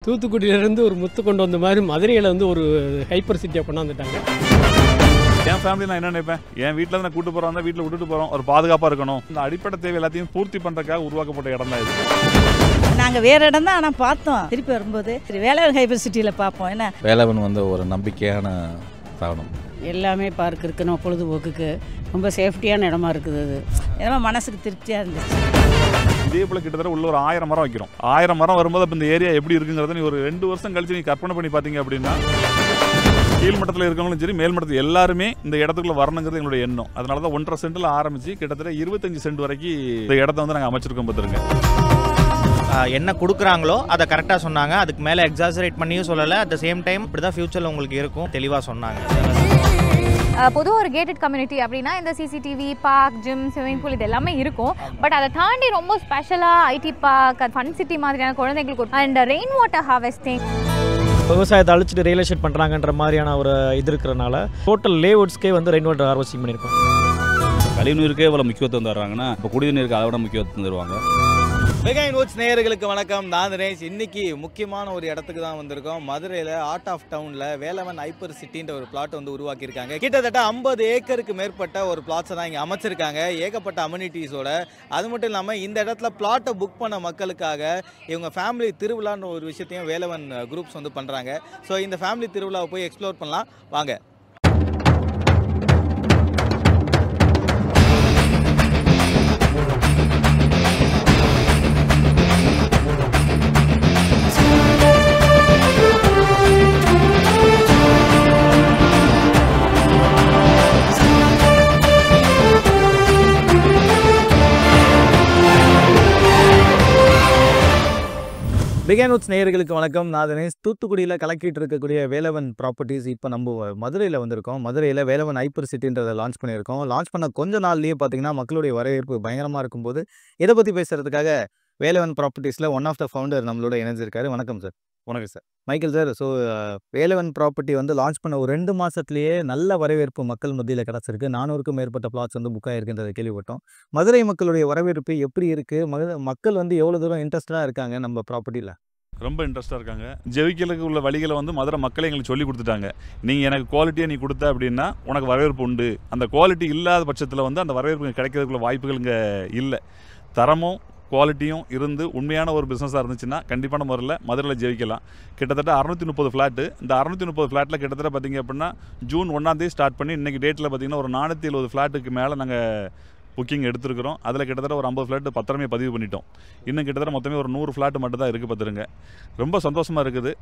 தூத்துக்குடியிலேருந்து ஒரு முத்து கொண்டு வந்த மாதிரி மதுரையில் வந்து ஒரு ஹைப்பர் சிட்டியாக கொண்டாந்துட்டாங்க. என் ஃபேமிலி நான் என்ன நினைப்பேன், என் வீட்டில் நான் கூட்டு போகிறோம், வீட்டில் விட்டுட்டு போகிறோம், ஒரு பாதுகாப்பாக இருக்கணும். இந்த அடிப்படை தேவை எல்லாத்தையும் பூர்த்தி பண்ணுறதுக்காக உருவாக்கப்பட்ட இடம் தான் இது. நாங்கள் வேறு இடம் தான் ஆனால் பார்த்தோம். திருப்பி வரும்போது வேலவன் ஹைப்பர் சிட்டியில் பார்ப்போம். என்ன வேலவன் வந்து ஒரு நம்பிக்கையான தாவணம். எல்லாமே பார்க் இருக்குன்னு பொழுதுபோக்குக்கு ரொம்ப சேஃப்டியான இடமா இருக்குது. அது இதெல்லாம் மனசுக்கு திருப்தியாக இருந்துச்சு. இதே போல் கிட்டத்தட்ட உள்ள ஒரு 1000 மரம் வைக்கிறோம். 1000 மரம் வரும்போது அப்போ இந்த ஏரியா எப்படி இருக்குங்கிறத நீ ஒரு 2 வருஷம் கழிச்சு நீ கற்பனை பண்ணி பார்த்தீங்க அப்படின்னா, கீழ்மட்டத்தில் இருக்கவங்களும் சரி மேல்மட்டத்தில் எல்லாருமே இந்த இடத்துக்குள்ள வரணுங்கிறது எங்களுடைய எண்ணம். அதனால தான் 1.5 சென்டில் ஆரம்பிச்சு கிட்டத்தட்ட 25 சென்ட் வரைக்கும் இந்த இடத்த வந்து நாங்கள் அமைச்சிருக்கோம். பார்த்துருங்க, என்ன கொடுக்குறாங்களோ அதை கரெக்டாக சொன்னாங்க. அதுக்கு மேலே எக்ஸாசரேட் பண்ணியும் சொல்லலை. அட் த சேம் டைம் இப்படி தான் ஃபியூச்சரில் உங்களுக்கு இருக்கும் தெளிவாக சொன்னாங்க. பொதுவாக ஒரு கேட்டட் கம்யூனிட்டி அப்படின்னா இந்த CCTV, park, gym, swimming pool இது எல்லாமே இருக்கும். பட் அதை தாண்டி ரொம்ப ஸ்பெஷலாக ஐடி பார்க், ஃபன் சிட்டி மாதிரியான குழந்தைங்களுக்கு அண்ட் ரெயின் வாட்டர் ஹார்வெஸ்டிங், விவசாயத்தை அழிச்சிட்டு ரியல் எஸ்டேட் பண்ணுறாங்கன்ற மாதிரியான ஒரு இது இருக்கிறனால டோட்டல் லேவுட்ஸ்க்கே வந்து ரெயின் வாட்டர் ஹார்வெஸ்டிங் பண்ணியிருக்கோம். கழிவுநீருக்கே இவ்வளோ முக்கியத்துவம் தர்றாங்கன்னா இப்போ குடிநீருக்கு அதை விட முக்கியத்துவம் தருவாங்க. மெகா இன்வெர்ட்ஸ் நேயர்களுக்கு வணக்கம். நான் தினேஷ். இன்னைக்கு முக்கியமான ஒரு இடத்துக்கு தான் வந்திருக்கோம். மதுரையில் ஆர்ட் ஆஃப் டவுனில் வேலவன் ஹைப்பர் சிட்டின்ற ஒரு பிளாட் வந்து உருவாக்கியிருக்காங்க. கிட்டத்தட்ட 50 ஏக்கருக்கு மேற்பட்ட ஒரு பிளாட்ஸை தான் இங்கே அமைச்சிருக்காங்க, ஏகப்பட்ட அம்யூனிட்டிஸோட. அது மட்டும் இல்லாமல் இந்த இடத்துல பிளாட்டை புக் பண்ண மக்களுக்காக இவங்க ஃபேமிலி திருவிழான்ற ஒரு விஷயத்தையும் வேலவன் குரூப்ஸ் வந்து பண்ணுறாங்க. ஸோ இந்த ஃபேமிலி திருவிழாவை போய் எக்ஸ்ப்ளோர் பண்ணலாம் வாங்க. மெகா இன்வெர்ட்ஸ் நேயர்களுக்கு வணக்கம். நான் தினேஷ். தூத்துக்குடியில் கலக்கிட்டு இருக்கக்கூடிய வேலவன் ப்ராப்பர்ட்டிஸ் இப்போ நம்ம மதுரையில் வந்திருக்கோம். மதுரையில் வேலவன் ஹைப்பர் சிட்டின்றதை லான்ச் பண்ணியிருக்கோம். லான்ச் பண்ண கொஞ்ச நாள்லேயே பார்த்தீங்கன்னா மக்களுடைய வரவேற்பு பயங்கரமாக இருக்கும்போது இதை பற்றி பேசுகிறதுக்காக வேலவன் ப்ராப்பர்ட்டிஸில் ஒன் ஆஃப் த ஃபவுண்டர் நம்மளோட இணைஞ்சிருக்காரு. வணக்கம் சார். வணக்கம் sir. Michael sir. So Velavan property வந்து லான்ச் பண்ண ஒரு 2 மாதத்துலேயே நல்ல வரவேற்பு மக்கள் மத்தியில் கிடச்சிருக்கு. 400க்கும் மேற்பட்ட பிளாட்ஸ் வந்து புக் ஆகிருக்குன்றதை கேள்விப்பட்டோம். மதுரை மக்களுடைய வரவேற்பு எப்படி இருக்குது? மக்கள் வந்து எவ்வளோ தூரம் இன்ட்ரெஸ்டாக இருக்காங்க நம்ம ப்ராப்பர்ட்டியில்? ரொம்ப இன்ட்ரெஸ்ட்டாக இருக்காங்க. ஜெயிக்கிறதுக்கு உள்ள வழிகளை வந்து மதுரை மக்களே எங்களுக்கு சொல்லி கொடுத்துட்டாங்க. நீங்கள் எனக்கு குவாலிட்டியாக நீ கொடுத்த அப்படின்னா உனக்கு வரவேற்பு உண்டு. அந்த குவாலிட்டி இல்லாத பட்சத்தில் வந்து அந்த வரவேற்பு கிடைக்கிறதுக்குள்ள வாய்ப்புகள் இங்கே இல்லை. தரமும் குவாலிட்டியும் இருந்து உண்மையான ஒரு பிஸ்னஸாக இருந்துச்சுன்னா கண்டிப்பான முறையில் மதுரையில் ஜெயிக்கலாம். கிட்டத்தட்ட 630 ஃப்ளாட்டு. இந்த 630 ஃப்ளாட்டில் கிட்டத்தட்ட பார்த்திங்க அப்படின்னா ஜூன் 1ஆம் தேதி ஸ்டார்ட் பண்ணி இன்றைக்கி டேட்டில் பார்த்திங்கன்னா ஒரு 470 ஃப்ளாட்டுக்கு மேலே நாங்கள் புக்கிங் எடுத்துருக்கிறோம். அதில் கிட்டத்தட்ட ஒரு 50 ஃப்ளாட்டு பத்திரமே பதிவு பண்ணிட்டோம். இன்னும் கிட்டத்தட்ட மொத்தமே ஒரு 100 ஃப்ளாட்டு மட்டும் தான் இருக்குது. பார்த்துருங்க, ரொம்ப சந்தோஷமாக இருக்குது.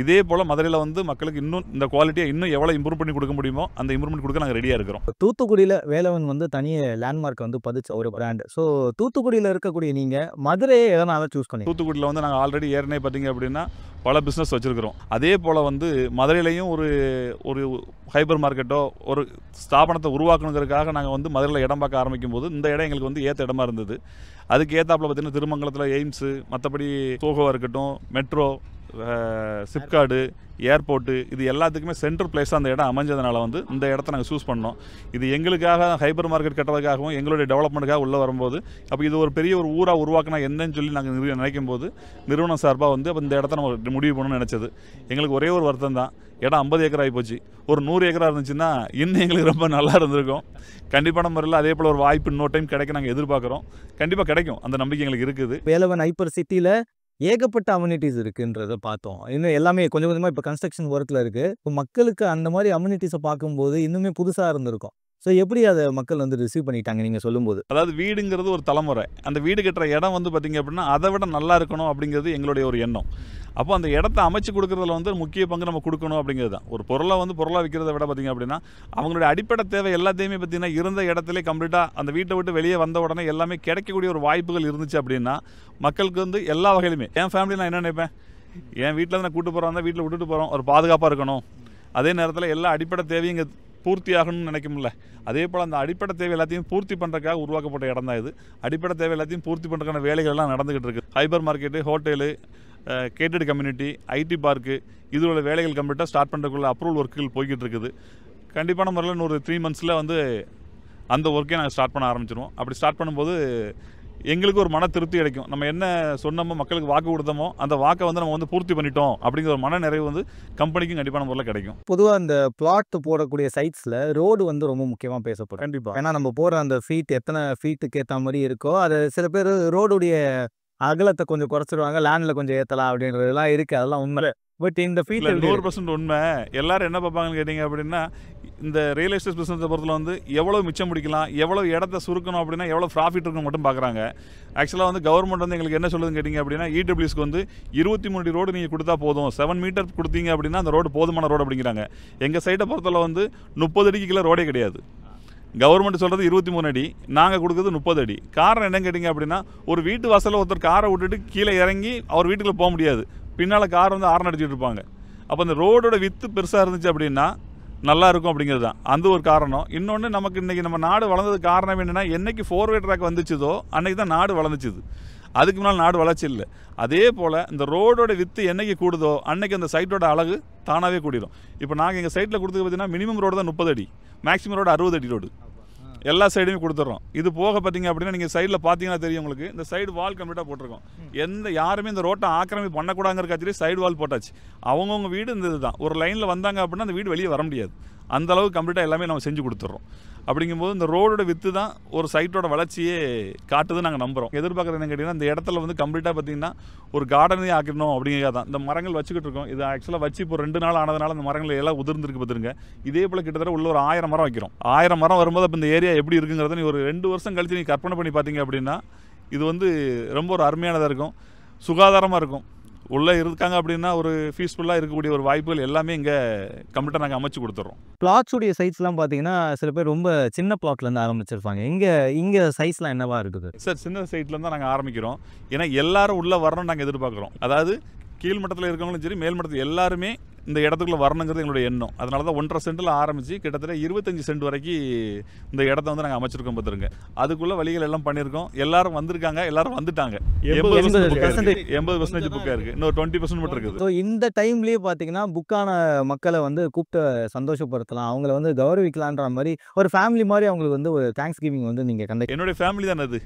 இதே போல் மதுரையில் வந்து மக்களுக்கு இன்னும் இந்த குவாலிட்டியை இன்னும் எவ்வளோ இம்ப்ரூவ் பண்ணி கொடுக்க முடியுமோ அந்த இம்ப்ரூவ்மெண்ட் கொடுக்க நாங்கள் ரெடியாக இருக்கிறோம். தூத்துக்குடியில் வேலவன் வந்து தனியாக லேண்ட்மார்க் வந்து பதிச்ச ஒரு பிராண்டு. ஸோ தூத்துக்குடியில் இருக்கக்கூடிய நீங்கள் மதுரையை எதனால் சூஸ் பண்ணி? தூத்துக்குடியில் வந்து நாங்கள் ஆல்ரெடி ஏற்கனவே பார்த்திங்க அப்படின்னா பல பிஸ்னஸ் வச்சுருக்கிறோம். அதே போல் வந்து மதுரையிலையும் ஒரு ஹைப்பர் மார்க்கெட்டோ ஒரு ஸ்தாபனத்தை உருவாக்கணுங்கிறதுக்காக நாங்கள் வந்து மதுரையில் இடம் பார்க்க ஆரம்பிக்கும் போது இந்த இடம் எங்களுக்கு வந்து ஏற்ற இடமா இருந்தது. அதுக்கு ஏற்றாப்பில் பார்த்திங்கன்னா திருமங்கலத்தில் எய்ம்ஸு, மற்றபடி சோகோவாக இருக்கட்டும், மெட்ரோ, சிப்கார்டு, ஏர்போர்ட்டு, இது எல்லாத்துக்குமே சென்ட்ரல் பிளேஸாக அந்த இடம் அமைஞ்சதுனால வந்து இந்த இடத்த நாங்கள் சூஸ் பண்ணோம். இது எங்களுக்காக ஹைப்பர் மார்க்கெட் கட்டுறதுக்காகவும் எங்களுடைய டெவலப்மெண்ட்டுக்காக உள்ளே வரும்போது அப்போ இது ஒரு பெரிய ஒரு ஊராக உருவாக்கினா என்னன்னு சொல்லி நாங்கள் நினைக்கும் போது நிறுவனம் சார்பாக வந்து அப்போ இந்த இடத்த நம்ம முடிவு பண்ணணும்னு நினச்சது. எங்களுக்கு ஒரே ஒரு வருத்தம் தான், இடம் 50 ஏக்கர் ஆகிப்போச்சு. ஒரு 100 ஏக்கராக இருந்துச்சுன்னா இன்னும் எங்களுக்கு ரொம்ப நல்லா இருந்திருக்கும். கண்டிப்பான முறையில் அதே போல் ஒரு வாய்ப்பு இன்னொரு டைம் கிடைக்க நாங்கள் எதிர்பார்க்குறோம். கண்டிப்பாக கிடைக்கும், அந்த நம்பிக்கை எங்களுக்கு இருக்குது. வேலவன் ஹைப்பர் சிட்டியில் ஏகப்பட்ட அம்யூனிட்டிஸ் இருக்குன்றதை பார்த்தோம். இன்னும் எல்லாமே கொஞ்சம் கொஞ்சமாக இப்போ கன்ஸ்ட்ரக்ஷன் ஒர்க்கில் இருக்குது. இப்போ மக்களுக்கு அந்த மாதிரி அம்யூனிட்டிஸை பார்க்கும்போது இன்னுமே புதுசாக இருந்திருக்கும். ஸோ எப்படி அதை மக்கள் வந்து ரிசீவ் பண்ணிட்டாங்க நீங்கள் சொல்லும்போது? அதாவது வீடுங்கிறது ஒரு தலைமுறை. அந்த வீடு கட்டுற இடம் வந்து பார்த்திங்க அப்படின்னா அதை விட நல்லா இருக்கணும் அப்படிங்கிறது எங்களுடைய ஒரு எண்ணம். அப்போ அந்த இடத்த அமைச்சு கொடுக்குறதுல வந்து முக்கிய பங்கு நம்ம கொடுக்கணும் அப்படிங்கிறது தான். ஒரு பொருளை வந்து பொருளாக விற்கிறத விட பார்த்திங்க அப்படின்னா அவங்களுடைய அடிப்படை தேவை எல்லாத்தையுமே பார்த்திங்கன்னா இருந்த இடத்துல கம்ப்ளீட்டாக அந்த வீட்டை விட்டு வெளியே வந்த உடனே எல்லாமே கிடைக்கக்கூடிய ஒரு வாய்ப்புகள் இருந்துச்சு அப்படின்னா மக்களுக்கு வந்து எல்லா வகையிலுமே. என் ஃபேமிலி நான் என்ன நினைப்பேன், என் வீட்டில் நான் கூட்டு போகிறோம், வீட்டில் விட்டுட்டு போகிறோம், ஒரு பாதுகாப்பாக இருக்கணும். அதே நேரத்தில் எல்லா அடிப்படை தேவையும் இங்கே பூர்த்தி ஆகணும்னு நினைக்கும்ல, அதே போல் அந்த அடிப்படை தேவை எல்லாத்தையும் பூர்த்தி பண்ணுறதுக்காக உருவாக்கப்பட்ட இடம் தான் இது. அடிப்படை தேவை எல்லாத்தையும் பூர்த்தி பண்ணுறதுக்கான வேலைகள் எல்லாம் நடந்துகிட்டு இருக்குது. Hyper market, hotel, gated community, ID park, இதோட வேலைகள் கம்ப்ளீட்டாக ஸ்டார்ட் பண்ணுறதுக்குள்ள அப்ரூவல் ஒர்க்குகள் போய்கிட்டு இருக்குது. கண்டிப்பான முறையில் ஒரு 3 மந்த்ஸில் வந்து அந்த ஒர்க்கே நாங்கள் ஸ்டார்ட் பண்ண ஆரம்பிச்சிடுவோம். அப்படி ஸ்டார்ட் பண்ணும்போது எங்களுக்கு ஒரு மன திருப்தி கிடைக்கும். நம்ம என்ன சொன்னோமோ, மக்களுக்கு வாக்கு கொடுத்தோமோ, அந்த வாக்கை வந்து நம்ம வந்து பூர்த்தி பண்ணிட்டோம் அப்படிங்கிற ஒரு மன நிறைவு வந்து கம்பெனிக்கும் கண்டிப்பான முறையில் கிடைக்கும். பொதுவாக அந்த பிளாட் போடக்கூடிய சைட்ஸில் ரோடு வந்து ரொம்ப முக்கியமாக பேசப்படும். கண்டிப்பாக. ஏன்னா நம்ம போகிற அந்த ஃபீட் எத்தனை ஃபீட்டுக்கு ஏற்ற மாதிரி இருக்கோ, அது சில பேர் ரோடுடைய அகலத்தை கொஞ்சம் குறைச்சிடுவாங்க, லேண்டில் கொஞ்சம் ஏற்றலாம் அப்படின்றதுலாம் இருக்குது. அதெல்லாம் உண்மை. பட் இந்த ஃபீட் 100% உண்மை. எல்லாரும் என்ன பார்ப்பாங்கன்னு கேட்டிங்க அப்படின்னா, இந்த ரியல் எஸ்டேட் பிஸ்னஸை பொறுத்தல வந்து எவ்வளோ மிச்சம் பிடிக்கலாம், எவ்வளோ இடத்த சுருக்கணும் அப்படின்னா எவ்வளோ ப்ராஃபிட் இருக்குன்னு மட்டும் பார்க்குறாங்க. ஆக்சுவலாக வந்து கவர்மெண்ட் வந்து எங்களுக்கு என்ன சொல்லுதுன்னு கேட்டிங்க அப்படின்னா, இடபிள்யூஸ்க்கு வந்து 23 ரோடு நீங்கள் கொடுத்தா போதும், 7 மீட்டர் கொடுத்தீங்க அப்படின்னா அந்த ரோடு போதுமான ரோடு அப்படிங்கிறாங்க. எங்கள் சைட்டை பொறுத்தல வந்து 30 அடிக்கு கீழே ரோடே கிடையாது. கவர்மெண்ட் சொல்கிறது 23 அடி, நாங்கள் கொடுக்குறது 30 அடி. காரணம் என்னன்னு கேட்டிங்க அப்படின்னா, ஒரு வீட்டு வாசலில் ஒருத்தர் காரை விட்டுட்டு கீழே இறங்கி அவர் வீட்டுக்குள்ளே போக முடியாது, பின்னால் கார் வந்து ஹார்ன் அடிச்சுட்டு இருப்பாங்க. அப்போ அந்த ரோடோட வித்து பெருசாக இருந்துச்சு அப்படின்னா நல்லா இருக்கும் அப்படிங்கிறது தான் அந்த ஒரு காரணம். இன்னொன்று, நமக்கு இன்றைக்கி நம்ம நாடு வளர்ந்ததுக்கு காரணம் என்னென்னா, என்றைக்கு 4-way ட்ராக் வந்துச்சுதோ அன்றைக்கி தான் நாடு வளர்ந்துச்சுது. அதுக்கு முன்னால் நாடு வளர்ச்சி இல்லை. அதே போல் இந்த ரோடோட வித்து என்றைக்கு கூடுதோ அன்றைக்கி அந்த சைட்டோட அழகு தானாகவே கூடிடும். இப்போ நாங்கள் எங்கள் சைட்டில் கொடுத்தது பார்த்திங்கன்னா மினிமம் ரோடு தான் 30 அடி, மேக்ஸிமம் ரோடு 60 அடி ரோடு எல்லா சைடுமே கொடுத்துட்றோம். இது போக பார்த்தீங்க அப்படின்னா நீங்கள் சைடில் பார்த்தீங்கன்னா தெரியும் உங்களுக்கு, இந்த சைடு வால் கம்ப்ளீட்டாக போட்டிருக்கோம். யாருமே இந்த ரோட்டை ஆக்கிரமிப்பு பண்ணக்கூடாங்கிறக்காச்சும் சைடு வால் போட்டாச்சு. அவங்கவுங்க வீடு இந்த இதுதான், ஒரு லைனில் வந்தாங்க அப்படின்னா அந்த வீடு வெளியே வர முடியாது. அந்த அளவுக்கு கம்ப்ளீட்டாக எல்லாமே நம்ம செஞ்சு கொடுத்துட்றோம். அப்படிங்கும்போது இந்த ரோடோட வித்து தான் ஒரு சைட்டோட வளர்ச்சியே காட்டுது நாங்கள் நம்புகிறோம். எதிர்பார்க்குறது என்ன கேட்டிங்கன்னா, இந்த இடத்துல வந்து கம்ப்ளீட்டாக பார்த்தீங்கன்னா ஒரு கார்டனே ஆக்கிடணும் அப்படிங்கிறதா தான் இந்த மரங்கள் வச்சுக்கிட்டு இருக்கோம். இது ஆக்சுவலாக வச்சு இப்போ 2 நாள் ஆனதுனால அந்த மரங்கள் எல்லாம் உதிர்ந்துருக்கு பார்த்துருங்க. இதே போல் கிட்டத்தட்ட உள்ள ஒரு 1000 மரம் வைக்கிறோம். 1000 மரம் வரும்போது அப்போ இந்த ஏரியா எப்படி இருக்குங்கிறத நீ ஒரு 2 வருஷம் கழிச்சு நீ கற்பனை பண்ணி பார்த்தீங்க அப்படின்னா இது வந்து ரொம்ப ஒரு அருமையானதாக இருக்கும், சுகாதாரமாக இருக்கும். உள்ளே இருக்காங்க அப்படின்னா ஒரு பீஸ்ஃபுல்லாக இருக்கக்கூடிய ஒரு வாய்ப்புகள் எல்லாமே இங்கே கம்ப்ளீட்டாக நாங்கள் அமைச்சு கொடுத்துட்றோம். பிளாட்ஸுடைய சைஸ்லாம் பார்த்தீங்கன்னா சில பேர் ரொம்ப சின்ன பிளாட்லேருந்து ஆரம்பிச்சிருப்பாங்க. இங்கே சைஸ்லாம் என்னவா இருக்குது சார்? சின்ன சைட்லேருந்து தான் நாங்கள் ஆரம்பிக்கிறோம். ஏன்னா எல்லாரும் உள்ளே வரணும்னு நாங்கள் எதிர்பார்க்குறோம். அதாவது கீழ்மட்டத்தில் இருக்கவங்களும் சரி, மேல் மட்டத்தில் எல்லாருமே இந்த இடத்துக்குள்ள வரணுங்கிறது எங்களுடைய எண்ணம். அதனால தான் 1.5 சென்ட்டில் ஆரம்பித்து கிட்டத்தட்ட 25 சென்ட் வரைக்கும் இந்த இடத்த வந்து நாங்கள் அமைச்சிருக்கோம் பார்த்துருங்க. அதுக்குள்ளே வழிகள் எல்லாம் பண்ணியிருக்கோம். எல்லாரும் வந்திருக்காங்க, எல்லாரும் வந்துட்டாங்க. 80% புக்காக இருக்குது, இன்னொரு 20% மட்டும் இருக்குது. ஸோ இந்த டைம்லேயே பார்த்தீங்கன்னா புக்கான மக்களை வந்து கூப்பிட்டு சந்தோஷப்படுத்தலாம், அவங்கள வந்து கௌரவிக்கலான்ற மாதிரி ஒரு ஃபேமிலி மாதிரி அவங்களுக்கு வந்து ஒரு தேங்க்ஸ் கிவிங் வந்து நீங்கள் கண்டக்ட். என்னுடைய ஃபேமிலி தானே அது,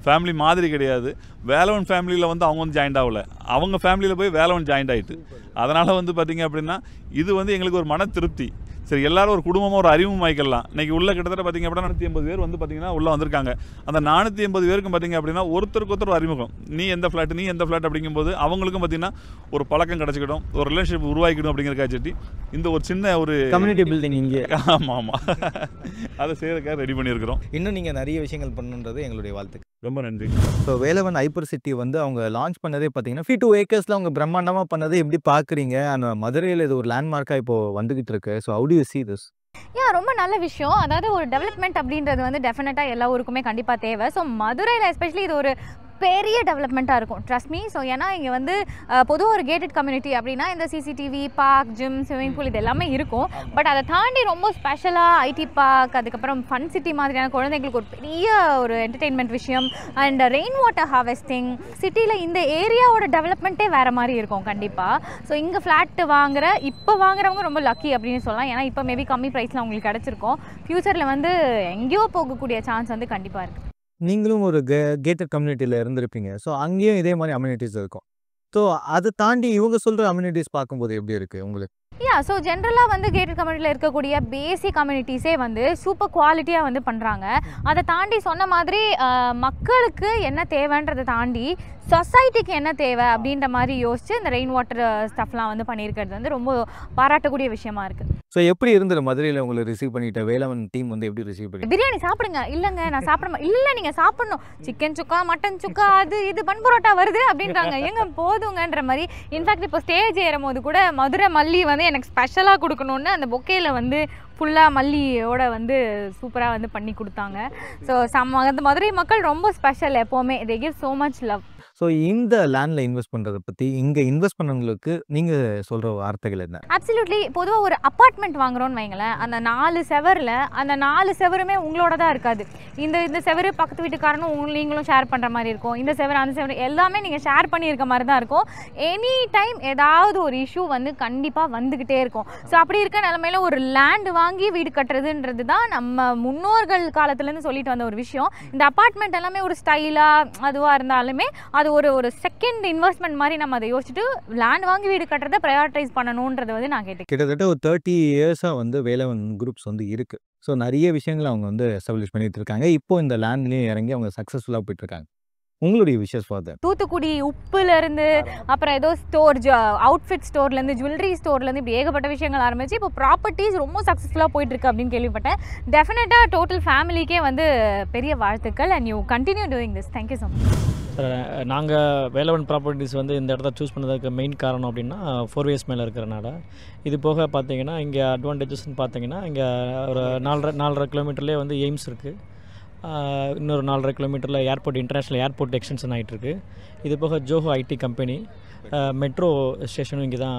ஃபேமிலி மாதிரி கிடையாது. வேலவன் ஃபேமிலியில் வந்து அவங்க வந்து ஜாயின்ட் ஆகலை, அவங்க ஃபேமிலியில் போய் வேலவன் ஜாயின்ட் ஆகிட்டு. அதனால் வந்து பார்த்திங்க அப்படின்னா இது வந்து எங்களுக்கு ஒரு மன திருப்தி. சரி, எல்லாரும் ஒரு குடும்பமாக ஒரு அறிமுகமாயிக்கலாம். இன்றைக்கி உள்ள கிட்டத்தட்ட பார்த்திங்க அப்படின்னா 480 பேர் வந்து பார்த்திங்கன்னா உள்ளே வந்திருக்காங்க. அந்த 480 பேருக்கும் பார்த்திங்க அப்படின்னா ஒருத்தருக்கு ஒருத்தர் அறிமுகம். நீ எந்த ஃப்ளாட் அப்படிங்கும்போது அவங்களுக்கும் பார்த்திங்கன்னா ஒரு பழக்கம் கிடச்சிக்கிடும், ஒரு ரிலேஷன்ஷிப் உருவாக்கிடும் அப்படிங்கிறக்காச்சி இந்த ஒரு சின்ன ஒரு கம்யூனிட்டி பில்டிங் இங்கே. ஆமாம், அதை செய்யறதுக்காக ரெடி பண்ணியிருக்கிறோம். இன்னும் நீங்கள் நிறைய விஷயங்கள் பண்ணணுன்றது எங்களுடைய வாழ்த்துக்கு. ரொம்ப நன்றி. ஸோ வேலவன் ஹைப்பர் சிட்டி வந்து அவங்க லான்ச் பண்ணதே பார்த்தீங்கன்னா 2 ஏக்கர்ஸில் அவங்க பிரம்மாண்டமாக பண்ணதை எப்படி பார்க்குறீங்க? அந்த மதுரையில் இது ஒரு லேண்ட்மார்க்காக இப்போது வந்துகிட்டு இருக்கு. So how to you see this? ரொம்ப நல்ல விஷயம். அதாவது ஒரு டெவலப்மெண்ட் அப்படின்றது வந்து டெஃபினட்டாக எல்லா ஊருக்குமே கண்டிப்பாக தேவை. ஸோ மதுரையில் எஸ்பெஷலி இது ஒரு பெரிய டெவலப்மெண்ட்டாக இருக்கும், ட்ரஸ்ட் மீ. ஸோ ஏன்னா இங்கே வந்து பொதுவாக ஒரு கேட்டட் கம்யூனிட்டி அப்படின்னா இந்த CCTV, park, gym, swimming pool இது எல்லாமே இருக்கும். பட் அதை தாண்டி ரொம்ப ஸ்பெஷலாக ஐடி பார்க், அதுக்கப்புறம் ஃபன் சிட்டி மாதிரியான குழந்தைங்களுக்கு ஒரு பெரிய ஒரு என்டர்டெயின்மெண்ட் விஷயம் அண்ட் ரெயின் வாட்டர் ஹார்வெஸ்டிங். சிட்டியில் இந்த ஏரியாவோட டெவலப்மெண்ட்டே வேறு மாதிரி இருக்கும் கண்டிப்பாக. ஸோ இங்கே ஃப்ளாட்டு இப்போ வாங்குறவங்க ரொம்ப லக்கி அப்படின்னு சொல்லலாம். ஏன்னா இப்போ மேபி கம்மி ப்ரைஸில் அவங்களுக்கு கிடச்சிருக்கும். ஃப்யூச்சரில் வந்து எங்கேயோ போகக்கூடிய சான்ஸ் வந்து கண்டிப்பாக இருக்குது. நீங்களும் ஒரு கேட்டட் கம்யூனிட்டியில் இருந்திருப்பீங்க. ஸோ அங்கேயும் இதே மாதிரி அம்யூனிட்டிஸ் இருக்கும். ஸோ அதை தாண்டி இவங்க சொல்கிற அம்யூனிட்டிஸ் பார்க்கும்போது எப்படி இருக்குது உங்களுக்கு? ஸோ ஜென்ரலாக வந்து கேட்டட் கம்யூனிட்டியில் இருக்கக்கூடிய பேசிக் கம்யூனிட்டிஸே வந்து சூப்பர் குவாலிட்டியாக வந்து பண்ணுறாங்க. அதை தாண்டி சொன்ன மாதிரி மக்களுக்கு என்ன தேவைன்றதை தாண்டி சொசைட்டிக்கு என்ன தேவை அப்படின்ற மாதிரி யோசிச்சு இந்த ரெயின் வாட்டர் ஸ்டஃப்லாம் வந்து பண்ணியிருக்கிறது வந்து ரொம்ப பாராட்டக்கூடிய விஷயமா இருக்குது. ஸோ எப்படி இருந்தது மதுரையில் உங்களை ரிசீவ் பண்ணிட்ட வேலவன் டீம் வந்து எப்படி ரிசீவ் பண்ணி? பிரியாணி சாப்பிடுங்க. இல்லைங்க நான் சாப்பிட இல்லை, நீங்கள் சாப்பிடணும். சிக்கன் சுக்கா, மட்டன் சுக்கா, அது இது பன் பரோட்டா வருது அப்படின்றாங்க. எங்க போதுங்கன்ற மாதிரி. இன்ஃபேக்ட் இப்போ ஸ்டேஜ் ஏறும் போது கூட மதுரை மல்லி வந்து எனக்கு ஸ்பெஷலாக கொடுக்கணுன்னு அந்த பொக்கேயில் வந்து ஃபுல்லாக மல்லியோட வந்து சூப்பராக வந்து பண்ணி கொடுத்தாங்க. ஸோ அந்த மதுரை மக்கள் ரொம்ப ஸ்பெஷல் எப்போவுமே. They give so much love. So இந்த லேண்டில் இன்வெஸ்ட் பண்ணுறதை பற்றி இங்கே இன்வெஸ்ட் பண்ணவங்களுக்கு நீங்கள் சொல்கிற வார்த்தைகள் என்ன? அப்சல்யூட்லி. பொதுவாக ஒரு அப்பார்ட்மெண்ட் வாங்குறோன்னு வைங்களேன், அந்த 4 செவரில் அந்த 4 செவருமே உங்களோட தான் இருக்காது. இந்த செவரு பக்கத்து வீட்டுக்காரனும் நீங்களும் ஷேர் பண்ணுற மாதிரி இருக்கும். இந்த செவரு அந்த செவரு எல்லாமே நீங்கள் ஷேர் பண்ணியிருக்க மாதிரி தான் இருக்கும். எனி டைம் ஏதாவது ஒரு இஷ்யூ வந்து கண்டிப்பாக வந்துக்கிட்டே இருக்கும். ஸோ அப்படி இருக்க நிலமையில ஒரு லேண்டு வாங்கி வீடு கட்டுறதுன்றது தான் நம்ம முன்னோர்கள் காலத்துலேருந்து சொல்லிட்டு வந்த ஒரு விஷயம். இந்த அப்பார்ட்மெண்ட் எல்லாமே ஒரு ஸ்டைலாக அதுவாக இருந்தாலுமே அது ஒரு செகண்ட் இன்வெஸ்ட்மெண்ட் மாதிரி நம்ம அதை யோசிச்சுட்டு லேண்ட் வாங்கி வீடு கட்டுறதை ப்ரையாரிட்டைஸ் பண்ணணுன்றதை வந்து நான் கேட்டேன். கிட்டத்தட்ட ஒரு 30 இயர்ஸாக வந்து வேலவன் குரூப்ஸ் வந்து இருக்குது. ஸோ நிறைய விஷயங்கள் அவங்க வந்து எஸ்டாப்ளிஷ் பண்ணிட்டு இருக்காங்க. இப்போ இந்த லேண்ட்லேயும் இறங்கி அவங்க சக்ஸஸ்ஃபுல்லாக போயிட்டுருக்காங்க. உங்களுடைய விஷஸ் ஃபாதர் தூத்துக்குடி உப்புலேருந்து அப்புறம் ஏதோ ஸ்டோர் அவுட்ஃபிட் ஸ்டோர்லேருந்து ஜுவல்லரி ஸ்டோர்லேருந்து இப்படி ஏகப்பட்ட விஷயங்கள் ஆரம்பிச்சு இப்போ ப்ராப்பர்ட்டிஸ் ரொம்ப சக்ஸஸ்ஃபுல்லாக போயிட்டுருக்கு அப்படின்னு கேள்விப்பட்டேன். டெஃபினட்டாக டோட்டல் ஃபேமிலிக்கே வந்து பெரிய வாழ்த்துக்கள். And you continue doing this. Thank you so much. Sir, நாங்கள் வேலவன் ப்ராப்பர்ட்டிஸ் வந்து இந்த இடத்த சூஸ் பண்ணதுக்கு மெயின் காரணம் அப்படின்னா 4 இயர்ஸ் மேலே இருக்கிறனால. இது போக பார்த்தீங்கன்னா இங்கே அட்வான்டேஜஸ்ன்னு பார்த்தீங்கன்னா இங்கே ஒரு 4.5 கிலோமீட்டர்லேயே வந்து எய்ம்ஸ் இருக்குது. இன்னொரு 4.5 கிலோமீட்டரில் ஏர்போர்ட், இன்டர்நேஷ்னல் ஏர்போர்ட் எக்ஸ்டென்ஷன் ஆகிட்டுருக்கு. இது போக ஜோஹோ ஐடி கம்பெனி, மெட்ரோ ஸ்டேஷனும் இங்கே தான்,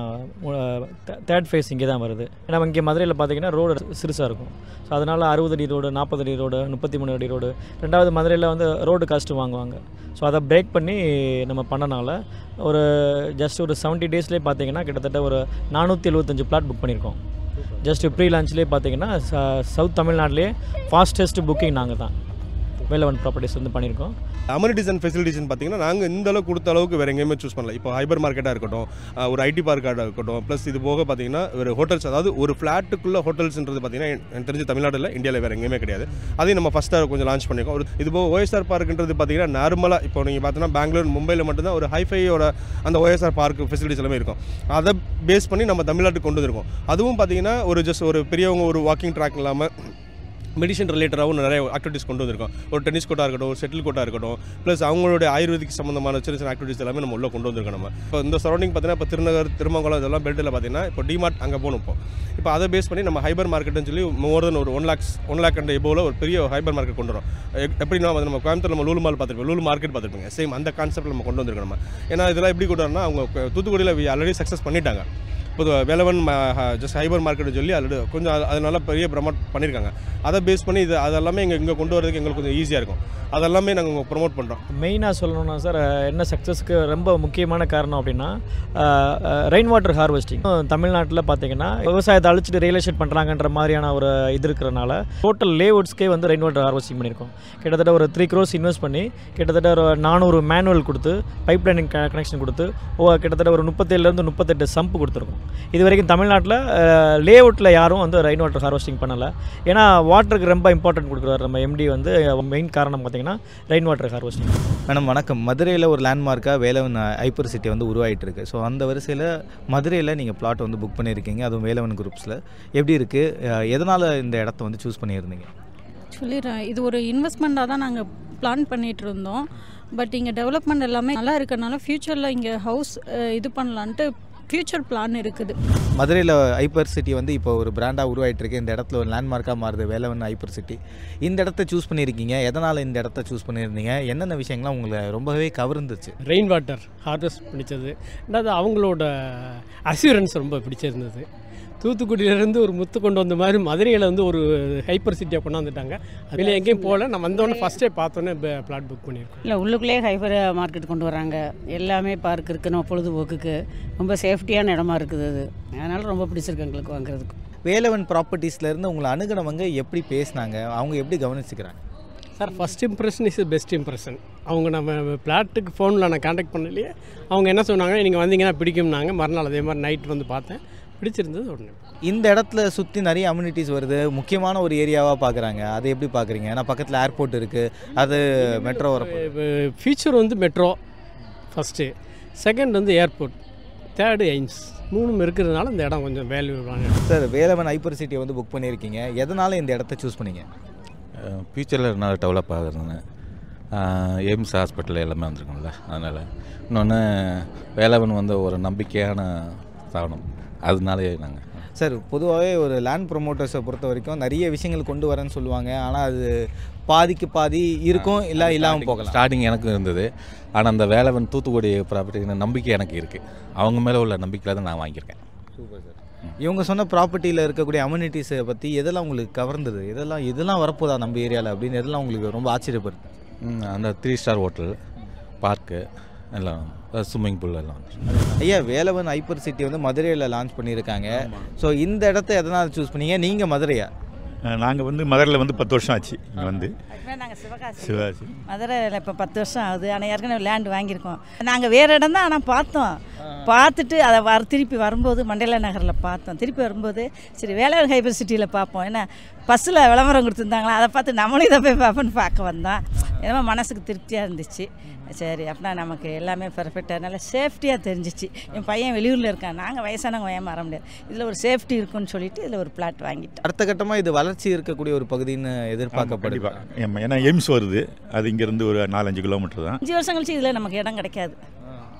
3rd ஃபேஸ் இங்கே தான் வருது. ஏன்னா இங்கே மதுரையில் பார்த்தீங்கன்னா ரோடு சிறுசாக இருக்கும். ஸோ அதனால் 60 அடி ரோடு, 40 அடி ரோடு, 33 அடி ரோடு. ரெண்டாவது மதுரையில் வந்து ரோடு காஸ்ட்டு வாங்குவாங்க. ஸோ அதை பிரேக் பண்ணி நம்ம பண்ணனால ஜஸ்ட் ஒரு 70 டேஸ்லேயே பார்த்தீங்கன்னா கிட்டத்தட்ட ஒரு 475 பிளாட் புக் பண்ணியிருக்கோம். ஜஸ்ட் ப்ரீ லான்ச்லேயே பார்த்தீங்கன்னா சவுத் தமிழ்நாட்டிலே ஃபாஸ்டஸ்ட் புக்கிங் நாங்கள் தான் வேலவன் ப்ராப்பர்ட்டிஸ் வந்து பண்ணியிருக்கோம். அமெனிட்டிஸ் அண்ட் ஃபெசிலிட்டிஸ்னு பார்த்தீங்கன்னா நாங்கள் இந்த அளவுக்கு கொடுத்த அளவுக்கு வேறு எங்கேயுமே சூஸ் பண்ணல. இப்போ ஹைபர் மார்க்கெட்டாக இருக்கட்டும், ஒரு ஐடி பார்க்காக இருக்கட்டும், ப்ளஸ் இது போக பார்த்தீங்கன்னா ஒரு ஹோட்டல்ஸ், அதாவது ஒரு ஃப்ளாட்டுக்குள்ளே ஹோட்டல்ஸ்ன்றது பார்த்தீங்கன்னா எனக்கு தெரிஞ்ச தமிழ்நாட்டில் இந்தியாவில் வேறு எங்கேயுமே கிடையாது. அதையும் நம்ம ஃபஸ்ட்டாக கொஞ்சம் லான்ச் பண்ணியிருக்கோம். இது போக OSR பார்க்குன்றது பார்த்தீங்கன்னா நார்மலாக இப்போ நீங்கள் பார்த்தீங்கன்னா பெங்களூர், மும்பையில் மட்டும்தான் ஒரு ஹைஃபையோட அந்த OSR பார்க் ஃபெசிலிட்டிஸ் எல்லாமே இருக்கும். அதை பேஸ் பண்ணி நம்ம தமிழ்நாட்டுக்கு கொண்டு வந்திருக்கோம். அதுவும் பார்த்தீங்கன்னா ஒரு பெரியவங்க ஒரு வாக்கிங் ட்ராக் இல்லாமல் மெடிசன் ரிலேட்டடாகவும் நிறைய ஆக்டிவிட்டிஸ் கொண்டு வந்திருக்கோம். ஒரு டென்னிஸ் கோட்டாக இருக்கட்டும், ஒரு ஷட்டில் கோட்டாக இருக்கட்டும், ப்ளஸ் அவங்களுடைய ஆயுர்வேதிக் சம்மந்தமான சின்ன ஆக்டிவிட்டிஸ் எல்லாமே நம்ம உள்ளே கொண்டு வந்திருக்கோம். நம்ம இப்போ இந்த சரௌண்டிங் பார்த்தீங்கன்னா இப்போ திருநகர், திருமங்கலம் இதெல்லாம் பெல்ட்டில் பார்த்தீங்கன்னா இப்போ டிமார்ட் அங்கே போகணும். இப்போ அதை பேஸ் பண்ணி நம்ம ஹைபர் மார்க்கெட்னு சொல்லி மோர் தென் ஒரு 1 lakh அண்ட் எபோவில் ஒரு பெரிய ஹைபர் மார்க்கெட் கொண்டு வரோம். எப்படின்னா நம்ம கோயம்புத்தூர் நம்ம லூலு மால் பார்த்துருப்போம், லூலு மார்க்கெட் பார்த்துருப்பீங்க. சேம் அந்த கான்செப்ட்டில் நம்ம கொண்டு வந்திருக்கோம். நம்ம ஏன்னா இதெல்லாம் எப்படி கொண்டு வரோம்னா அவங்க தூத்துக்குடியில் ஆல்ரெடி சக்ஸஸ் பண்ணிட்டாங்க. இப்போ வேலவன் ஜஸ்ட் ஹைபர் மார்க்கெட்டு சொல்லி ஆல்ரெடி கொஞ்சம் அதனால பெரிய ப்ரமோட் பண்ணியிருக்காங்க. அதை பேஸ் பண்ணி அதெல்லாமே இங்கே கொண்டு வரதுக்கு எங்களுக்கு கொஞ்சம் ஈஸியாக இருக்கும். அதெல்லாமே நாங்கள் ப்ரொமோட் பண்ணுறோம். மெயினாக சொல்லணும்னா சார், என்ன சக்ஸஸ்க்கு ரொம்ப முக்கியமான காரணம் அப்படின்னா ரெயின் வாட்டர் ஹார்வெஸ்டிங். தமிழ்நாட்டில் பார்த்தீங்கன்னா விவசாயத்தை அழிச்சிட்டு ரியல் எஸ்டேட் பண்ணுறாங்கன்ற மாதிரியான ஒரு இது இருக்கிறனால டோட்டல் லேஅவுட்ஸ்க்கே வந்து ரெயின் வாட்டர் ஹார்வெஸ்டிங் பண்ணியிருக்கோம். கிட்டத்தட்ட ஒரு 3 crores இன்வெஸ்ட் பண்ணி கிட்டத்தட்ட ஒரு 400 மேனுவல் கொடுத்து பைப் லைனிங் கனெக்ஷன் கொடுத்து கிட்டத்தட்ட ஒரு 37 38 சம்ப் கொடுத்துருக்கோம். இது வரைக்கும் தமிழ்நாட்டில் லேஅவுட்டில் யாரும் வந்து ரெயின் வாட்டர் ஹார்வெஸ்டிங் பண்ணலை. ஏன்னா வாட்டருக்கு ரொம்ப இம்பார்ட்டன்ட் கொடுக்குறாரு நம்ம MD வந்து. மெயின் காரணம் பார்த்தீங்கன்னா ரெயின் வாட்டர் ஹார்வெஸ்டிங். மேடம் வணக்கம். மதுரையில் ஒரு லேண்ட்மார்க்காக வேலவன் ஹைப்பர் சிட்டி வந்து உருவாகிட்டு இருக்கு. ஸோ அந்த வரிசையில் மதுரையில் நீங்கள் பிளாட் வந்து புக் பண்ணியிருக்கீங்க, அதுவும் வேலவன் குரூப்ஸில். எப்படி இருக்குது, எதனால் இந்த இடத்த வந்து சூஸ் பண்ணியிருந்தீங்க? சொல்லிடுறேன். இது ஒரு இன்வெஸ்ட்மெண்ட்டாக தான் நாங்கள் பிளான் பண்ணிகிட்டு இருந்தோம். பட் இங்கே டெவலப்மெண்ட் எல்லாமே நல்லா இருக்கனால ஃப்யூச்சரில் இங்கே ஹவுஸ் இது பண்ணலான்ட்டு ஃப்யூச்சர் பிளான் இருக்குது. மதுரையில் ஹைப்பர் சிட்டி வந்து இப்போ ஒரு பிராண்டாக உருவாகிட்டு இருக்கு. இந்த இடத்துல ஒரு லேண்ட்மார்க்காக மாறுது வேலவன் ஹைப்பர் சிட்டி. இந்த இடத்த சூஸ் பண்ணியிருக்கீங்க, எதனால் இந்த இடத்த சூஸ் பண்ணியிருந்தீங்க, என்னென்ன விஷயங்கள்லாம் உங்களை ரொம்பவே கவர்ந்துச்சு? ரெயின் வாட்டர் ஹார்வெஸ்ட் பிடிச்சது, ரெண்டாவது அவங்களோட அஷூரன்ஸ் ரொம்ப பிடிச்சிருந்தது. தூத்துக்குடியிலேருந்து ஒரு முத்து கொண்டு வந்த மாதிரி மதுரையில் வந்து ஒரு ஹைப்பர் சிட்டியாக கொண்டாந்துட்டாங்க. அதில் எங்கேயும் போகல. நம்ம வந்தோடனே ஃபஸ்ட்டே பார்த்தோன்னே பிளாட் புக் பண்ணியிருக்கோம். இல்லை, உள்ளுக்குள்ளேயே ஹைப்பர் மார்க்கெட் கொண்டு வராங்க. எல்லாமே பார்க் இருக்குது, நம்ம பொழுதுபோக்குக்கு ரொம்ப சேஃப்டியான இடமா இருக்குது. அது அதனால் ரொம்ப பிடிச்சிருக்கு எங்களுக்கு வாங்குறதுக்கு. வேலவன் ப்ராப்பர்ட்டிஸ்லேருந்து உங்களை அணுகுனவங்க எப்படி பேசினாங்க, அவங்க எப்படி கவனிச்சுக்கிறாங்க? Sir, first impression is best impression. அவங்க நம்ம பிளாட்டுக்கு ஃபோனில் நான் கான்டாக்ட் பண்ணலையே, அவங்க என்ன சொன்னாங்க, நீங்கள் வந்தீங்கன்னா பிடிக்கும்னாங்க. மறுநாள் அதே மாதிரி நைட் வந்து பார்த்தேன், பிடிச்சிருந்தது உடனே. இந்த இடத்துல சுற்றி நிறைய அம்யூனிட்டிஸ் வருது, முக்கியமான ஒரு ஏரியாவாக பார்க்குறாங்க. அதை எப்படி பார்க்குறீங்க? ஏன்னா பக்கத்தில் ஏர்போர்ட் இருக்குது, அது மெட்ரோ வர ஃபியூச்சர் வந்து மெட்ரோ ஃபஸ்ட்டு, செகண்ட் வந்து ஏர்போர்ட், தேர்டு எய்ம்ஸ், 3 இருக்கிறதுனால இந்த இடம் கொஞ்சம் வேல்யூவான. சார், வேலவன் ஹைப்பர் சிட்டியை வந்து புக் பண்ணியிருக்கீங்க, எதனால் இந்த இடத்த சூஸ் பண்ணிங்க? ஃபியூச்சரில் நல்லா டெவலப் ஆகுதுன்னு, எய்ம்ஸ் ஹாஸ்பிட்டல் எல்லாமே வந்துருக்குங்கள, அதனால். இன்னொன்று வேலவன் வந்து ஒரு நம்பிக்கையான ஸ்தாபனம். அதனாலே நாங்கள் சார் பொதுவாகவே ஒரு லேண்ட் ப்ரொமோட்டர்ஸை பொறுத்த வரைக்கும் நிறைய விஷயங்கள் கொண்டு வரேன்னு சொல்லுவாங்க. ஆனால் அது பாதிக்கு பாதி இருக்கும், இல்லை இல்லாமல் போகலாம். ஸ்டார்டிங் எனக்கும் இருந்தது. ஆனால் அந்த வேலவன் தூத்துக்குடி ப்ராப்பர்ட்டி நம்பிக்கை எனக்கு இருக்குது. அவங்க மேலே உள்ள நம்பிக்கையில் தான் நான் வாங்கியிருக்கேன். Super sir. இவங்க சொன்ன ப்ராப்பர்ட்டியில் இருக்கக்கூடிய அம்யூனிட்டிஸை பற்றி எதெல்லாம் உங்களுக்கு கவர்ந்தது? இதெல்லாம் வரப்போதா நம்ம ஏரியாவில் அப்படின்னு எதெல்லாம் உங்களுக்கு ரொம்ப ஆச்சரியப்படுது? அந்த 3 ஸ்டார் ஹோட்டல், பார்க்கு எல்லாம், ஸ்விம்மிங் பூல் எல்லாம். ஐயா, வேலவன் ஹைப்பர் சிட்டி வந்து மதுரையில் லான்ச் பண்ணியிருக்காங்க. ஸோ இந்த இடத்த எதனால் சூஸ் பண்ணீங்க? நீங்கள் மதுரையா? நாங்கள் வந்து மதுரையில் வந்து 10 வருஷம் ஆச்சு. இங்கே வந்து நாங்கள் சிவகாசி சிவகாசி மதுரையில் இப்போ 10 வருஷம் ஆகுது. ஆனால் ஏற்கனவே லேண்டு வாங்கியிருக்கோம். நாங்கள் வேறு இடம் தான், ஆனால் பார்த்துட்டு அதை திருப்பி வரும்போது மண்டேலா நகரில் பார்த்தோம். திருப்பி வரும்போது சரி வேலவன் ஹைப்பர் சிட்டியில் பார்ப்போம். ஏன்னா பஸ்ஸில் விளம்பரம் கொடுத்துருந்தாங்களா, அதை பார்த்து நம்மளும் இதை போய் பார்ப்போன்னு பார்க்க வந்தோம். ஏன்னா மனசுக்கு திருப்தியாக இருந்துச்சு. சரி அப்படின்னா நமக்கு எல்லாமே பர்ஃபெக்டாக நல்லா சேஃப்டியாக தெரிஞ்சிச்சு. என் பையன் வெளியூரில் இருக்கான், நாங்கள் வயசானவங்க ஏன் வர முடியாது, இதில் ஒரு சேஃப்டி இருக்குன்னு சொல்லிட்டு இதில் ஒரு பிளாட் வாங்கிட்டோம். அடுத்த கட்டமாக இது வளர்ச்சி இருக்கக்கூடிய ஒரு பகுதின்னு எதிர்பார்க்கப்படுது. ஏன்னா எய்ம்ஸ் வருது, அது இங்கேருந்து ஒரு 4-5 கிலோமீட்டர் தான். 5 வருஷம் கழிச்சு இதில் நமக்கு இடம் கிடைக்காது.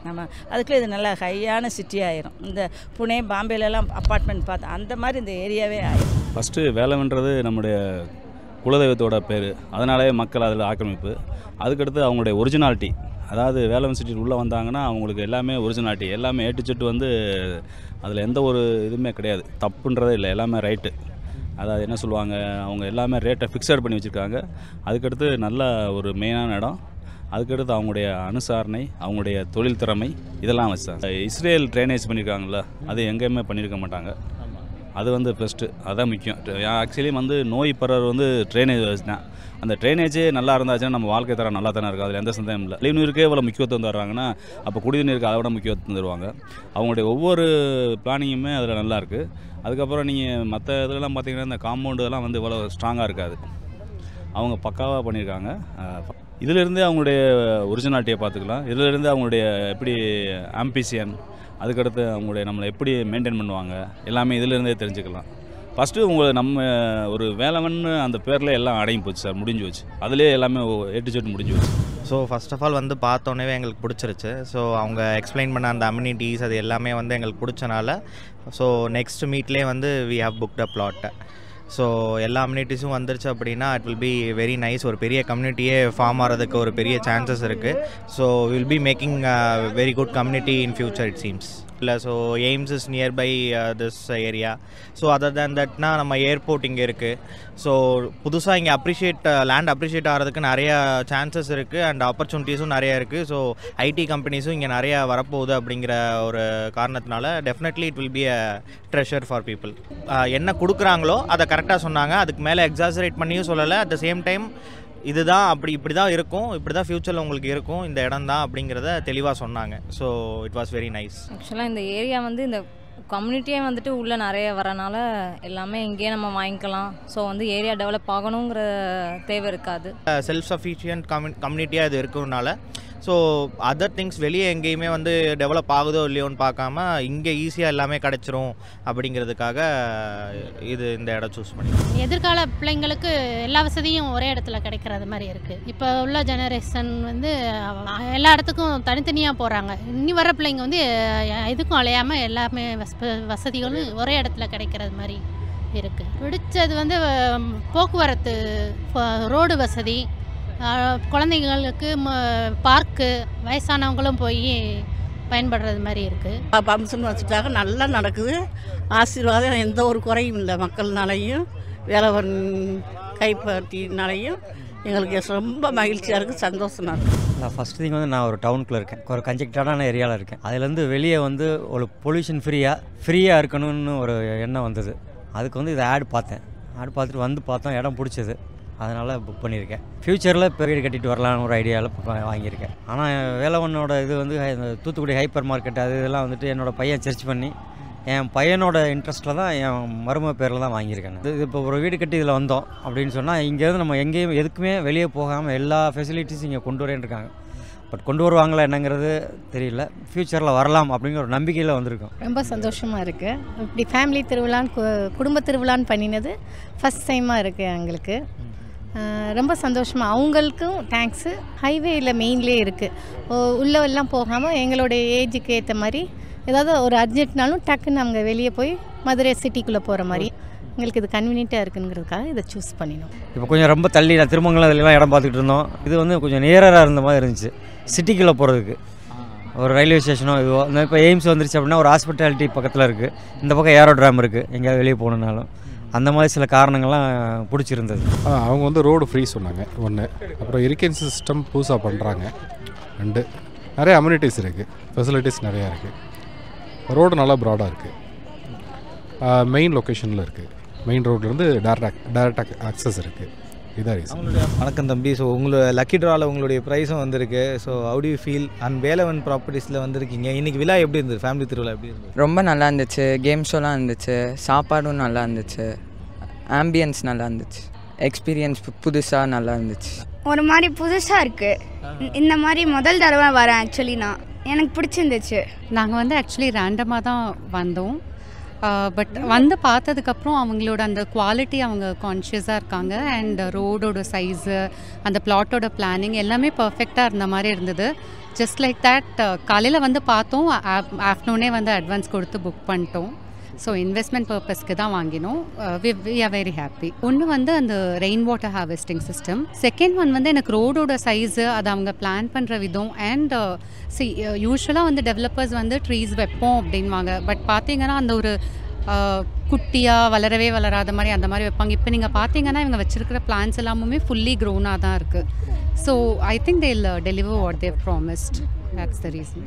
நம்ம அதுக்குள்ளே இது நல்லா ஹையான சிட்டி ஆயிரும். இந்த புனே பாம்பேலலாம் அப்பார்ட்மெண்ட் பார்த்தா அந்த மாதிரி இந்த ஏரியாவே ஆயிரும். ஃபஸ்ட்டு வேலவன்றது நம்முடைய குலதெய்வத்தோட பேர், அதனாலே மக்கள் அதில் ஆக்கிரமிப்பு. அதுக்கடுத்து அவங்களுடைய ஒரிஜினாலிட்டி, அதாவது வேலவன் சிட்டியில் உள்ளே வந்தாங்கன்னா அவங்களுக்கு எல்லாமே ஒரிஜினாலிட்டி, எல்லாமே ஏட்டுச்சட்டு வந்து அதில் எந்த ஒரு இதுவுமே கிடையாது, தப்புன்றதே இல்லை, எல்லாமே ரைட்டு. அதாவது என்ன சொல்லுவாங்க, அவங்க எல்லாமே ரேட்டை ஃபிக்ஸட் பண்ணி வச்சுருக்காங்க. அதுக்கடுத்து நல்ல ஒரு மெயினான இடம். அதுக்கடுத்து அவங்களுடைய அனுசரணை, அவங்களுடைய தொழில் திறமை இதெல்லாம் வச்சாங்க. இஸ்ரேல் ட்ரைனேஜ் பண்ணியிருக்காங்கல்ல, அது எங்கேயுமே பண்ணியிருக்க மாட்டாங்க. அது வந்து ஃபஸ்ட்டு, அதான் முக்கியம். ஆக்சுவலி வந்து நோய் பரவர் வந்து ட்ரைனேஜ் தான். அந்த ட்ரைனேஜே நல்லா இருந்தாச்சுன்னா நம்ம வாழ்க்கை தரம் நல்லா தானே இருக்குது, அதில் எந்த சந்தேகம் இல்லை. குடிநீருக்கே இவ்வளோ முக்கியத்துவம் தர்றாங்கன்னா அப்போ குடிநீருக்கு அதை விட முக்கியத்துவம் தருவாங்க. அவங்களுடைய ஒவ்வொரு பிளானிங்குமே அதில் நல்லாயிருக்கு. அதுக்கப்புறம் நீங்கள் மற்ற இதெல்லாம் பார்த்தீங்கன்னா இந்த காம்பவுண்டு இதெல்லாம் வந்து இவ்வளோ ஸ்ட்ராங்காக இருக்காது, அவங்க பக்காவாக பண்ணியிருக்காங்க. இதிலிருந்தே அவங்களுடைய ஒரிஜினாலிட்டியை பார்த்துக்கலாம். இதிலிருந்து அவங்களுடைய எப்படி ஆம்பிஷன், அதுக்கடுத்து அவங்களுடைய நம்மளை எப்படி மெயின்டைன் பண்ணுவாங்க எல்லாமே இதிலிருந்தே தெரிஞ்சுக்கலாம். ஃபஸ்ட்டு நம்ம ஒரு வேலவன் அந்த பேரில் எல்லாம் அடங்கி போச்சு சார், முடிஞ்சு போச்சு. அதிலே எல்லாமே ஏட்டு முடிஞ்சு போச்சு. ஸோ ஃபர்ஸ்ட் ஆஃப் ஆல் வந்து பார்த்தோன்னே எங்களுக்கு பிடிச்சிருச்சு. ஸோ அவங்க எக்ஸ்பிளைன் பண்ண அந்த அம்யூனிட்டிஸ் அது எல்லாமே வந்து எங்களுக்கு பிடிச்சனால ஸோ நெக்ஸ்ட் மீட்லேயே வந்து we have booked a flat. So எல்லா அம்யூனிட்டிஸும் வந்துருச்சு அப்படின்னா it will be very nice. ஒரு பெரிய கம்யூனிட்டியே ஃபார்ம் ஆகிறதுக்கு ஒரு பெரிய சான்சஸ் இருக்குது. So will be making very good community in future it seems. இல்லை so AIIMS is nearby this area. So other than தட்னா நம்ம ஏர்போர்ட் இங்கே இருக்குது. ஸோ புதுசாக இங்கே லேண்ட் அப்ரிஷியேட் ஆகிறதுக்கு நிறையா சான்சஸ் இருக்குது அண்ட் ஆப்பர்ச்சுனிட்டிஸும் நிறையா இருக்குது. ஸோ ஐடி கம்பெனிஸும் இங்கே நிறையா வரப்போகுது அப்படிங்கிற ஒரு காரணத்தினால definitely it will be a treasure for people. என்ன கொடுக்குறாங்களோ அதை கரெக்டாக சொன்னாங்க, அதுக்கு மேலே எக்ஸாசரேட் பண்ணியும் சொல்லலை. அட் த சேம் டைம் இதுதான் இப்படி தான் இருக்கும், இப்படி தான் ஃப்யூச்சரில் உங்களுக்கு இருக்கும், இந்த இடம் தான் அப்படிங்கிறத தெளிவாக சொன்னாங்க. So it was very nice. ஆக்சுவலாக இந்த ஏரியா வந்து இந்த கம்யூனிட்டியே வந்துட்டு உள்ளே நிறைய வரனால எல்லாமே இங்கேயே நம்ம வாங்கிக்கலாம். ஸோ வந்து ஏரியா டெவலப் ஆகணுங்கிற தேவை இருக்காது. செல்ஃப் சஃபிஷியன்ட் கம்யூனிட்டியாக இது இருக்கிறதுனால ஸோ அதர் திங்ஸ் வெளியே எங்கேயுமே வந்து டெவலப் ஆகுதோ இல்லையோன்னு பார்க்காம இங்கே ஈஸியாக எல்லாமே கிடச்சிரும் அப்படிங்கிறதுக்காக இந்த இடம் சூஸ் பண்ணி. எதிர்கால பிள்ளைங்களுக்கு எல்லா வசதியும் ஒரே இடத்துல கிடைக்கிறது மாதிரி இருக்குது. இப்போ உள்ள ஜெனரேஷன் வந்து எல்லா இடத்துக்கும் தனித்தனியாக போகிறாங்க. இனி வர பிள்ளைங்க வந்து எதுக்கும் அலையாமல் எல்லாமே வசதிகளும் ஒரே இடத்துல கிடைக்கிறது மாதிரி இருக்குது. பிடிச்சது வந்து போக்குவரத்து, ரோடு வசதி, குழந்தைங்களுக்கு பார்க்கு, வயசானவங்களும் போய் பயன்படுறது மாதிரி இருக்குது. பம்ப்ஸ்னு வச்சுட்டாங்க, நல்லா நடக்குது. ஆசீர்வாதம், எந்த ஒரு குறையும் இல்லை. மக்கள்னாலையும் வேலவன் கைப்பற்றினாலையும் எங்களுக்கு ரொம்ப மகிழ்ச்சியாக இருக்குது, சந்தோஷமாக இருக்குது. நான் ஃபஸ்ட் திங் வந்து நான் ஒரு டவுனுக்குள்ளே இருக்கேன், ஒரு கன்ஜெக்டடான ஏரியாவில் இருக்கேன். அதுலேருந்து வெளியே வந்து ஒரு பொல்யூஷன் ஃப்ரீயாக இருக்கணும்னு ஒரு எண்ணம் வந்தது. அதுக்கு வந்து இதை ஆட் பார்த்துட்டு வந்து பார்த்தோம், இடம் பிடிச்சது, அதனால் புக் பண்ணியிருக்கேன். ஃப்யூச்சரில் இப்போ வீடு கட்டிட்டு வரலான்னு ஒரு ஐடியாவில் வாங்கியிருக்கேன். ஆனால் வேலவனோட இது வந்து தூத்துக்குடி ஹைப்பர் மார்க்கெட் இதெல்லாம் வந்துட்டு என்னோடய பையன் சர்ச் பண்ணி என் பையனோட இன்ட்ரெஸ்ட்டில் தான் என் மருமக பேரில் தான் வாங்கியிருக்கேன். இது இப்போ ஒரு வீடு கட்டி இதில் வந்தோம் அப்படின்னு சொன்னால் இங்கேருந்து நம்ம எங்கேயும் எதுக்குமே வெளியே போகாமல் எல்லா ஃபெசிலிட்டிஸும் இங்கே கொண்டு வரேன்னு இருக்காங்க. பட் கொண்டு வருவாங்களா என்னங்கிறது தெரியல. ஃப்யூச்சரில் வரலாம் அப்படிங்கிற ஒரு நம்பிக்கையில் வந்திருக்கோம். ரொம்ப சந்தோஷமாக இருக்குது. இப்படி ஃபேமிலி திருவிழான்னு குடும்ப திருவிழான்னு பண்ணினது ஃபஸ்ட் டைமாக இருக்குது எங்களுக்கு. ரொம்ப சந்தோஷமாக, அவங்களுக்கும் தேங்க்ஸு. ஹைவேயில் மெயின்லேயே இருக்குது, உள்ளே எல்லாம் போகாமல் எங்களோட ஏஜுக்கு ஏற்ற மாதிரி ஏதாவது ஒரு அர்ஜென்ட்னாலும் டக்குன்னு அவங்க வெளியே போய் மதுரை சிட்டிக்குள்ளே போகிற மாதிரி எங்களுக்கு இது கன்வீனியண்ட்டாக இருக்குங்கிறதுக்காக இதை சூஸ் பண்ணினோம். இப்போ கொஞ்சம் ரொம்ப தள்ளி நான் திருமங்கலம் இதெல்லாம் இடம் பார்த்துக்கிட்டு இருந்தோம். இது வந்து கொஞ்சம் நியராக இருந்த மாதிரி இருந்துச்சு சிட்டிக்குள்ளே போகிறதுக்கு. ஒரு ரயில்வே ஸ்டேஷனோ இதுவோ இப்போ எய்ம்ஸ் வந்துருச்சு அப்படின்னா ஒரு ஹாஸ்பிட்டாலிட்டி பக்கத்தில் இருக்குது, இந்த பக்கம் ஏரோட்ராம் இருக்குது, எங்கேயாவது வெளியே போகணுன்னாலும் அந்த மாதிரி சில காரணங்கள்லாம் பிடிச்சிருந்தது. அவங்க வந்து ரோடு ஃப்ரீ சொன்னாங்க ஒன்று, அப்புறம் இரிகேஷன் சிஸ்டம் புதுசாக பண்ணுறாங்க 2, நிறைய அம்யூனிட்டிஸ் இருக்குது, ஃபெசிலிட்டிஸ் நிறையா இருக்குது, ரோடு நல்லா ப்ராடாக இருக்குது, மெயின் லொக்கேஷனில் இருக்குது, மெயின் ரோட்லேருந்து டேரெக்டாக ஆக்சஸ் இருக்குது. இதான் ரீசன். வணக்கம் தம்பி. ஸோ உங்களோட லக்கி ட்ராவில் உங்களுடைய ப்ரைஸும் வந்திருக்கு. So how do you feel and Velavan ப்ராப்பர்ட்டிஸில் வந்திருக்கீங்க. இன்றைக்கி விழா எப்படி இருந்தது? ஃபேமிலி திருவிழா எப்படி இருந்தது? ரொம்ப நல்லா இருந்துச்சு. கேம் ஷோலாம் இருந்துச்சு, சாப்பாடும் நல்லா இருந்துச்சு, ஆம்பியன்ஸ் நல்லா இருந்துச்சு, எக்ஸ்பீரியன்ஸ் புதுசாக நல்லா இருந்துச்சு. ஒரு மாதிரி புதுசாக இருக்குது. இந்த மாதிரி முதல் தடவை வரேன். ஆக்சுவலி எனக்கு பிடிச்சிருந்துச்சு. நாங்கள் வந்து ஆக்சுவலி ரேண்டமாக தான் வந்தோம். பட் வந்து பார்த்ததுக்கப்புறம் அவங்களோட அந்த குவாலிட்டி அவங்க கான்ஷியஸாக இருக்காங்க. அண்ட் ரோடோட சைஸு, அந்த பிளாட்டோட பிளானிங் எல்லாமே பர்ஃபெக்டாக இருந்த மாதிரி இருந்தது. ஜஸ்ட் லைக் தேட் காலையில் வந்து பார்த்தோம், ஆஃப்டர்நூனே வந்து அட்வான்ஸ் கொடுத்து புக் பண்ணிட்டோம். ஸோ இன்வெஸ்ட்மெண்ட் பர்பஸ்க்கு தான் வாங்கினோம். We are very happy. ஒன்று வந்து அந்த rain water harvesting system, second one வந்து எனக்கு ரோடோட சைஸு, அதை அவங்க பிளான் பண்ணுற விதம். அண்ட் யூஸ்வலாக வந்து டெவலப்பர்ஸ் வந்து ட்ரீஸ் வைப்போம் அப்படின்வாங்க. பட் பார்த்தீங்கன்னா அந்த ஒரு குட்டியாக வளரவே வளராத மாதிரி அந்த மாதிரி வைப்பாங்க. இப்போ நீங்கள் பார்த்தீங்கன்னா இவங்க வச்சுருக்கிற பிளான்ஸ் எல்லாமே ஃபுல்லி க்ரோனாக தான் இருக்குது. So I think they will deliver what they've promised. That's the reason.